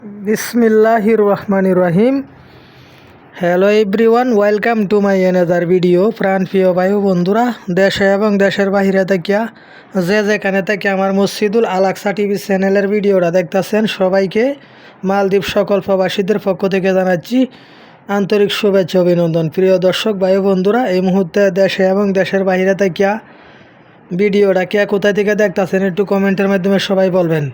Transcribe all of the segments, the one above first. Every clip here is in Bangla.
বিসমিল্লাহির রহমানির রহিম। Hello everyone, welcome to my another video. প্রাণপ্রিয় ভাই বন্ধুরা, দেশে এবং দেশের বাহিরে থাকিয়া যে যেখানে থেকে আমার মসজিদুল আল আকসা টিভি চ্যানেলের ভিডিওটা দেখতেছেন, সবাইকে মালদ্বীপ সকল প্রবাসীদের পক্ষ থেকে জানাচ্ছি আন্তরিক শুভেচ্ছা অভিনন্দন। প্রিয় দর্শক ভাই বন্ধুরা, এই মুহূর্তে দেশে এবং দেশের বাহিরে থাকিয়া ভিডিওটা কে কোথায় থেকে দেখতেছেন একটু কমেন্টের মাধ্যমে সবাই বলবেন।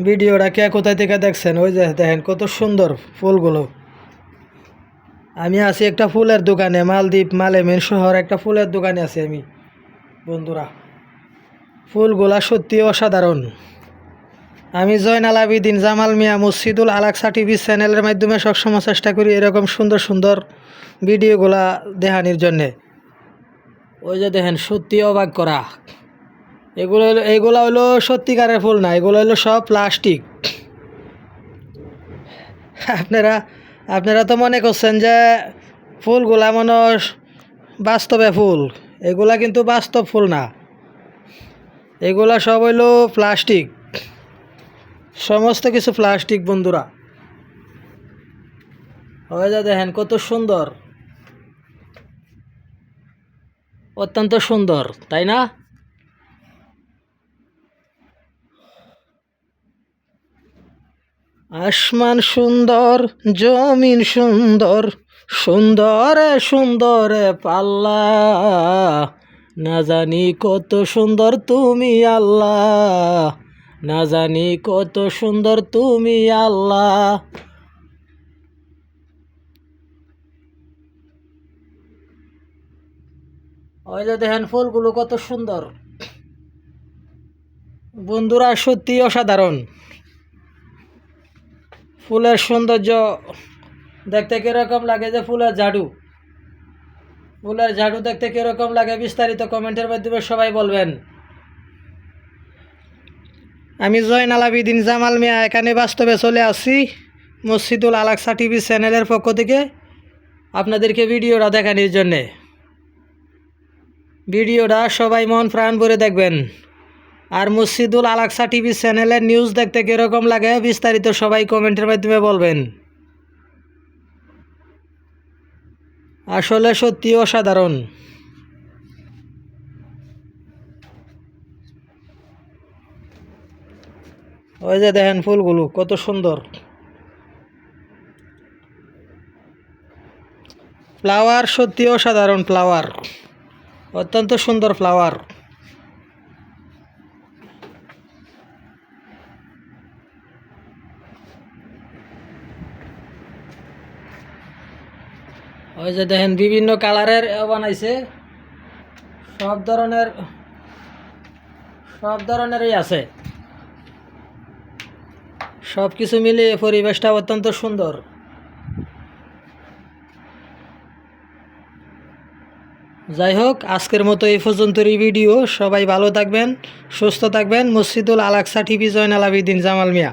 ভিডিওটা কে কোথায় থেকে দেখছেন? ওই যে দেখেন কত সুন্দর ফুলগুলো। আমি আছি একটা ফুলের দোকানে, মালদ্বীপ মালেমেন শহর একটা ফুলের দোকানে আছি আমি বন্ধুরা। ফুলগুলা সত্যি অসাধারণ। আমি জয়নাল আবেদিন জামাল মিয়া মসজিদুল আল আকসা টিভি চ্যানেলের মাধ্যমে সবসময় চেষ্টা করি এরকম সুন্দর সুন্দর ভিডিওগুলা দেখানোর জন্যে। ওই যে দেখেন, সত্যি অবাক করা। এগুলো হলো সত্যিকারের ফুল না, এগুলো হলো সব প্লাস্টিক। আপনারা তো মনে করছেন যে ফুলগুলা মনে বাস্তবে ফুল, এগুলা কিন্তু বাস্তব ফুল না, এগুলা সব হইলো প্লাস্টিক, সমস্ত কিছু প্লাস্টিক বন্ধুরা। ওই যে দেখেন কত সুন্দর, অত্যন্ত সুন্দর, তাই না? আসমান সুন্দর, জমিন সুন্দর, সুন্দরে সুন্দরে পাল্লা, না জানি কত সুন্দর তুমি আল্লাহ, না জানি কত সুন্দর তুমি আল্লাহ। ওই যে দেখেন ফুলগুলো কত সুন্দর বন্ধুরা, সত্যি অসাধারণ। ফুলের সৌন্দর্য দেখতে কিরকম লাগে, যে ফুলের ঝাড়ু দেখতে কিরকম লাগে, বিস্তারিত কমেন্টের মাধ্যমে সবাই বলবেন। আমি জয়নাল আবেদিন জামাল মিয়া এখানে বাস্তবে চলে আসছি মসজিদুল আল আকসা টিভি চ্যানেলের পক্ষ থেকে আপনাদেরকে ভিডিওটা দেখানোর জন্যে। ভিডিওটা সবাই মন প্রাণ ভরে দেখবেন। আর মসজিদুল আল আকসা টিভি চ্যানেলের নিউজ দেখতে কীরকম লাগে বিস্তারিত সবাই কমেন্টের মাধ্যমে বলবেন। আসলে সত্যি অসাধারণ। ওই যে দেখেন ফুলগুলো কত সুন্দর, ফ্লাওয়ার সত্যি অসাধারণ, ফ্লাওয়ার অত্যন্ত সুন্দর ফ্লাওয়ার। ওই যে দেখেন বিভিন্ন কালারের বানাইছে, সব ধরনেরই আছে। সব কিছু মিলিয়ে পরিবেশটা অত্যন্ত সুন্দর। যাই হোক, আজকের মতো এই পর্যন্তই ভিডিও। সবাই ভালো থাকবেন, সুস্থ থাকবেন। মসজিদুল আল আকসা টিভি, জয়নাল আবেদিন জামাল মিয়া।